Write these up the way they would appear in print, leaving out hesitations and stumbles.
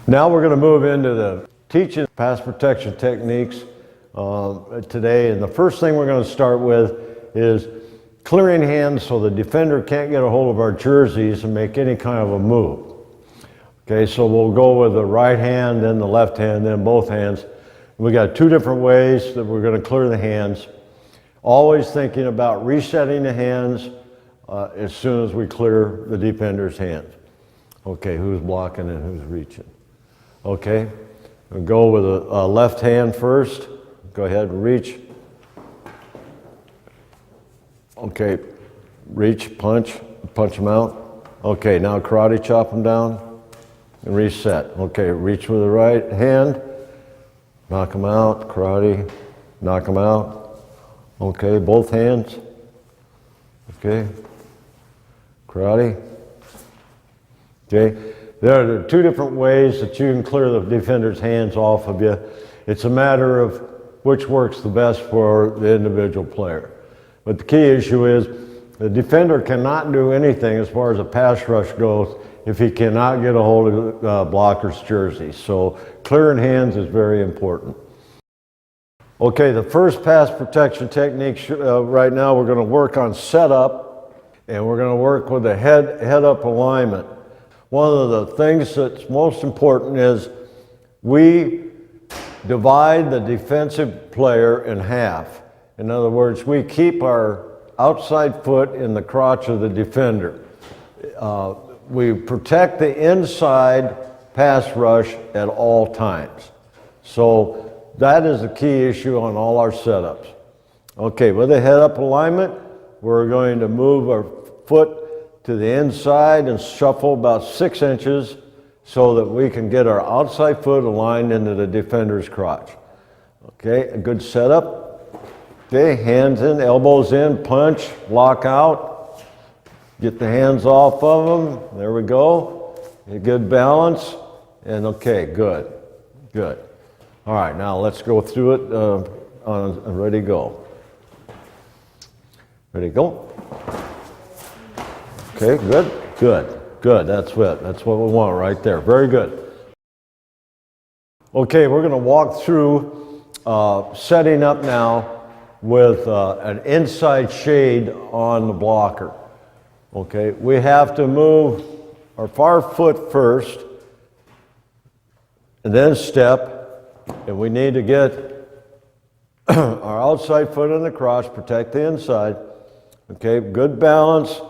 Now we're going to move into the teaching pass protection techniques today. And the first thing we're going to start with is clearing hands so the defender can't get a hold of our jerseys and make any kind of a move. Okay, so we'll go with the right hand, then the left hand, then both hands. We got two different ways that we're going to clear the hands. Always thinking about resetting the hands as soon as we clear the defender's hands. Okay, who's blocking and who's reaching? Okay, we'll go with a left hand first. Go ahead and reach. Okay, reach, punch them out. Okay, now karate chop them down and reset. Okay, reach with the right hand, knock them out, karate, knock them out. Okay, both hands. Okay, karate. Okay. There are two different ways that you can clear the defender's hands off of you. It's a matter of which works the best for the individual player. But the key issue is the defender cannot do anything as far as a pass rush goes if he cannot get a hold of the blocker's jersey. So clearing hands is very important. Okay, the first pass protection technique right now we're going to work on setup, and we're going to work with the head-up alignment. One of the things that's most important is we divide the defensive player in half. In other words, we keep our outside foot in the crotch of the defender. We protect the inside pass rush at all times. So that is the key issue on all our setups. Okay, with the head-up alignment, we're going to move our foot to the inside and shuffle about 6 inches so that we can get our outside foot aligned into the defender's crotch. Okay, a good setup. Okay, hands in, elbows in, punch, lock out. Get the hands off of them. There we go. A good balance. And okay, good, good. All right, now let's go through it ready, go. Ready, go. Okay, good, good, good. That's it. That's what we want right there. Very good. Okay, we're going to walk through setting up now with an inside shade on the blocker. Okay, we have to move our far foot first and then step, and we need to get our outside foot in the crotch, protect the inside. Okay, good balance.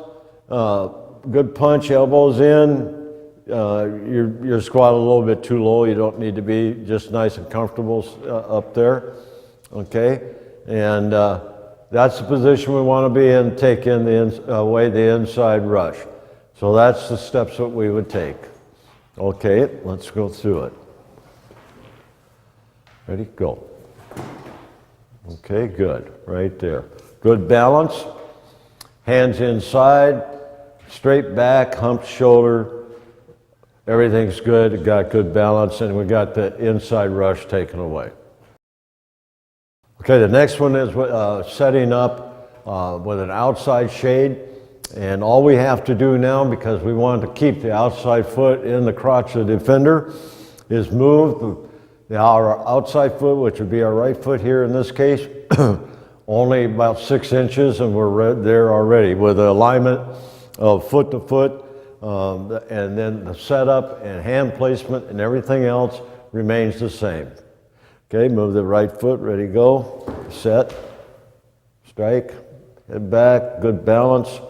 Good punch, elbows in. You're squat a little bit too low. You don't need to be, just nice and comfortable up there. Okay, and that's the position we want to be in. Take in away the inside rush. So that's the steps that we would take. Okay, let's go through it. Ready, go. Okay, good, right there. Good balance. Hands inside. Straight back, humped shoulder, everything's good, got good balance, and we got the inside rush taken away. Okay, the next one is setting up with an outside shade, and all we have to do now, because we want to keep the outside foot in the crotch of the defender, is move our outside foot, which would be our right foot here in this case, only about 6 inches, and we're there already with the alignment of foot to foot, and then the setup and hand placement and everything else remains the same. Okay, move the right foot, ready, go, set, strike, head back, good balance,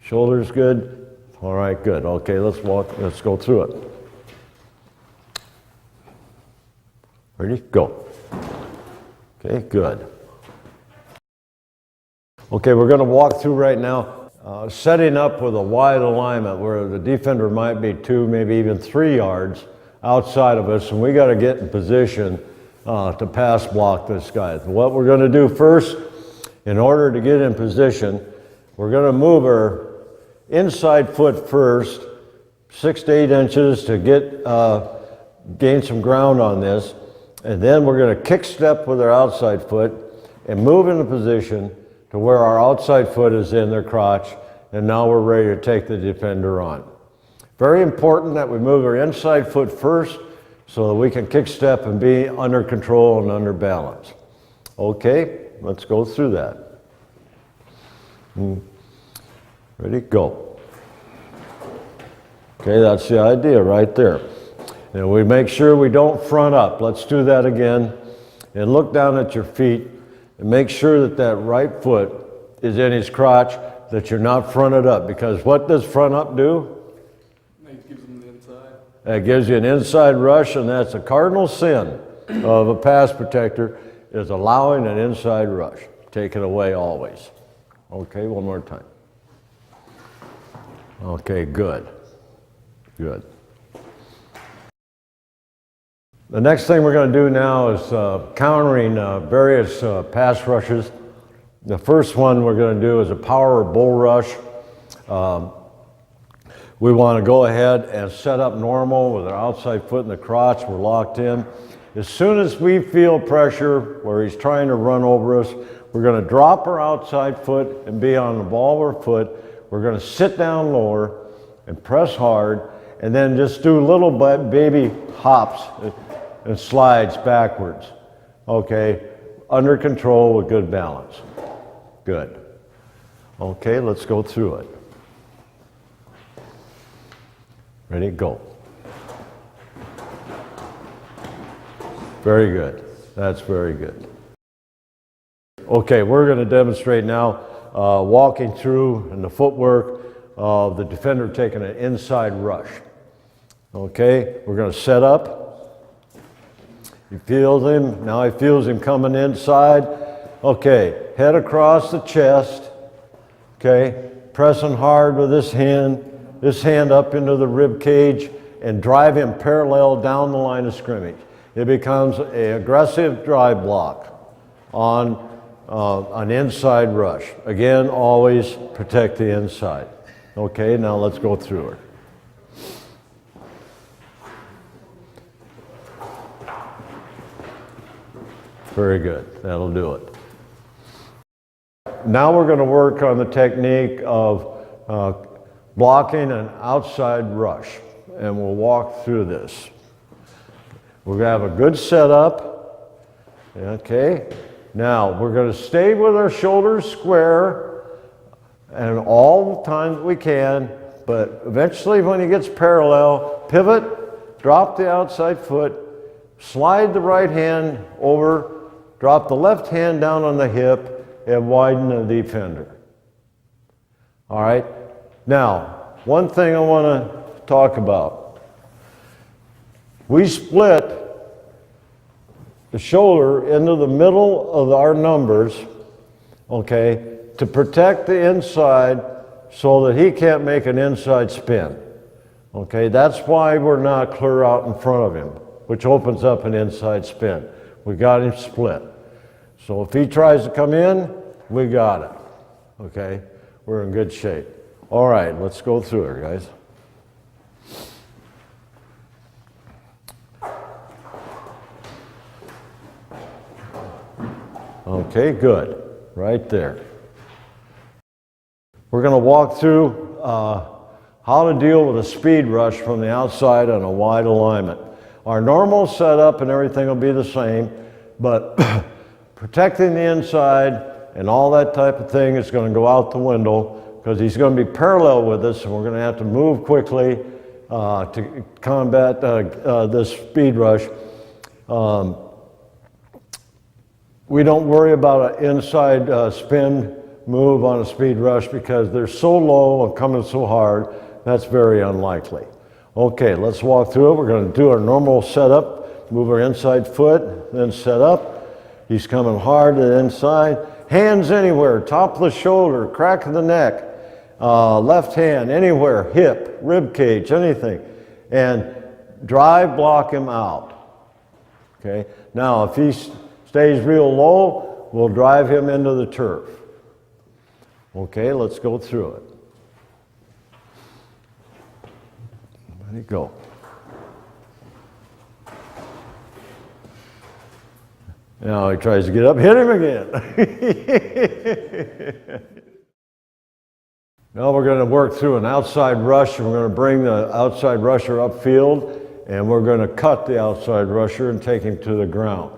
shoulders good. All right, good. Okay, let's go through it. Ready, go. Okay, good. Okay, we're going to walk through right now setting up with a wide alignment where the defender might be 2, maybe even 3 yards outside of us, and we got to get in position to pass block this guy. What we're going to do first, in order to get in position, we're going to move our inside foot first, 6 to 8 inches to gain some ground on this, and then we're going to kick step with our outside foot and move into position to where our outside foot is in their crotch, and now we're ready to take the defender on. Very important that we move our inside foot first so that we can kick step and be under control and under balance. Okay, let's go through that. Ready, go. Okay, that's the idea right there. And we make sure we don't front up. Let's do that again. And look down at your feet and make sure that that right foot is in his crotch, that you're not fronted up. Because what does front up do? It gives them the inside. It gives you an inside rush, and that's a cardinal sin of a pass protector, is allowing an inside rush. Take it away always. Okay, one more time. Okay, good. Good. The next thing we're going to do now is countering various pass rushes. The first one we're going to do is a power bull rush. We want to go ahead and set up normal with our outside foot in the crotch. We're locked in. As soon as we feel pressure where he's trying to run over us, we're going to drop our outside foot and be on the ball of our foot. We're going to sit down lower and press hard, and then just do little baby hops and slides backwards. Okay, under control with good balance. Good. Okay, let's go through it. Ready, go. Very good. That's very good. Okay, we're going to demonstrate now walking through and the footwork of the defender taking an inside rush. Okay, we're going to set up. He feels him. Now he feels him coming inside. Okay, head across the chest. Okay, pressing hard with this hand up into the rib cage, and drive him parallel down the line of scrimmage. It becomes an aggressive drive block on an inside rush. Again, always protect the inside. Okay, now let's go through it. Very good, that'll do it. Now we're going to work on the technique of blocking an outside rush, and we'll walk through this. We're going to have a good setup. Okay, now we're going to stay with our shoulders square and all the time that we can, but eventually when he gets parallel, pivot, drop the outside foot, slide the right hand over, drop the left hand down on the hip, and widen the defender. All right, now one thing I want to talk about. We split the shoulder into the middle of our numbers, okay, to protect the inside so that he can't make an inside spin. Okay, that's why we're not clear out in front of him, which opens up an inside spin. We got him split. So if he tries to come in, we got it. Okay, we're in good shape. All right, let's go through it, guys. Okay, good. Right there. We're going to walk through how to deal with a speed rush from the outside on a wide alignment. Our normal setup and everything will be the same, but protecting the inside and all that type of thing is going to go out the window because he's going to be parallel with us, and we're going to have to move quickly to combat this speed rush. We don't worry about an inside spin move on a speed rush because they're so low and coming so hard, that's very unlikely. Okay, let's walk through it. We're going to do our normal setup, move our inside foot, then set up. He's coming hard to the inside. Hands anywhere, top of the shoulder, crack of the neck, left hand anywhere, hip, rib cage, anything. And drive block him out. Okay, now if he stays real low, we'll drive him into the turf. Okay, let's go through it. Ready, go. Now he tries to get up, hit him again. Now we're going to work through an outside rush, and we're going to bring the outside rusher upfield, and we're going to cut the outside rusher and take him to the ground.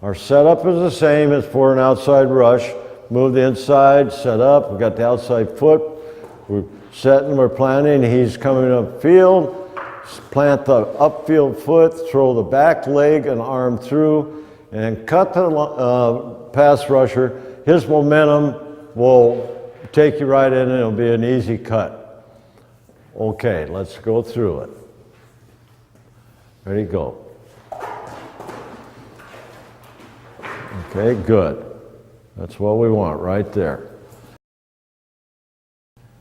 Our setup is the same as for an outside rush. Move the inside, set up, we've got the outside foot, we're setting, we're planting, he's coming upfield, plant the upfield foot, throw the back leg and arm through, and cut the pass rusher. His momentum will take you right in and it'll be an easy cut. Okay, let's go through it. Ready, go. Okay, good. That's what we want right there.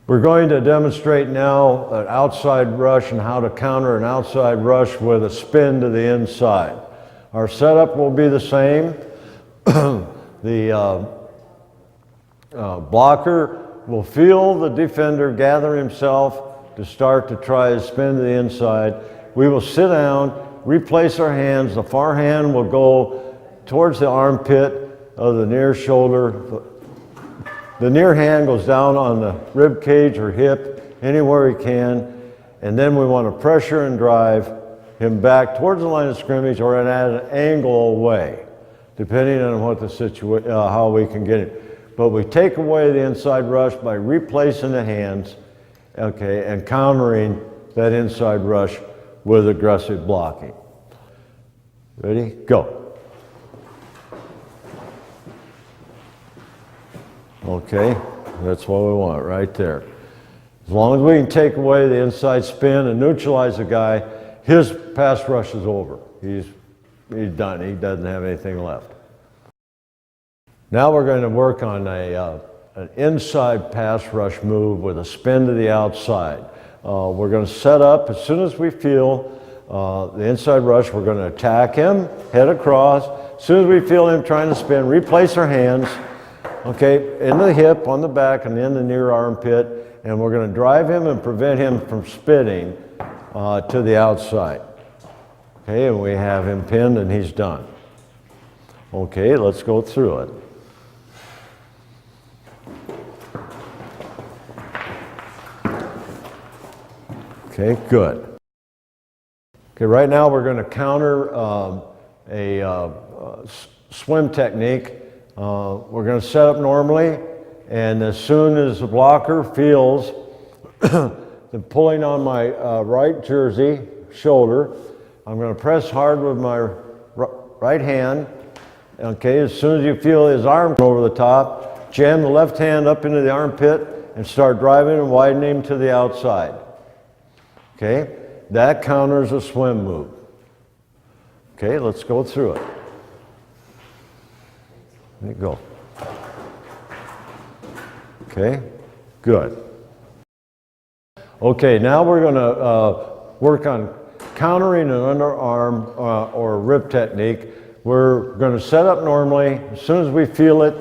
We're going to demonstrate now an outside rush and how to counter an outside rush with a spin to the inside. Our setup will be the same. The blocker will feel the defender gather himself to start to try to spin to the inside. We will sit down, replace our hands. The far hand will go towards the armpit of the near shoulder. The near hand goes down on the rib cage or hip, anywhere he can, and then we want to pressure and drive him back towards the line of scrimmage or at an angle away, depending on what the situation, how we can get it. But we take away the inside rush by replacing the hands, okay, and countering that inside rush with aggressive blocking. Ready? Go. Okay, that's what we want right there. As long as we can take away the inside spin and neutralize the guy, his pass rush is over. He's done. He doesn't have anything left. Now we're going to work on an inside pass rush move with a spin to the outside. We're going to set up as soon as we feel the inside rush. We're going to attack him, head across. As soon as we feel him trying to spin, replace our hands. Okay, in the hip, on the back, and in the near armpit, and we're going to drive him and prevent him from spinning to the outside. Okay, and we have him pinned and he's done. Okay, let's go through it. Okay, good. Okay, right now we're going to counter a swim technique. We're going to set up normally, and as soon as the blocker feels the pulling on my right jersey shoulder, I'm going to press hard with my right hand. Okay, as soon as you feel his arm over the top, jam the left hand up into the armpit and start driving and widening to the outside. Okay, that counters a swim move. Okay, let's go through it. There you go. Okay, good. Okay, now we're going to work on countering an underarm or rib technique. We're going to set up normally. As soon as we feel it,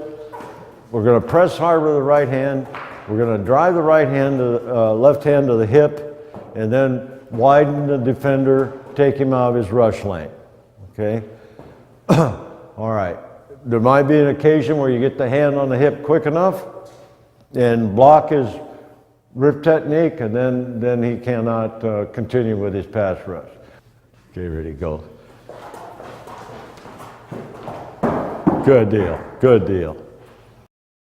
we're going to press hard with the right hand. We're going to drive the right hand to left hand to the hip, and then widen the defender, take him out of his rush lane. Okay. All right. There might be an occasion where you get the hand on the hip quick enough and block his rip technique, and then he cannot continue with his pass rush. Okay, ready, go. Good deal, good deal.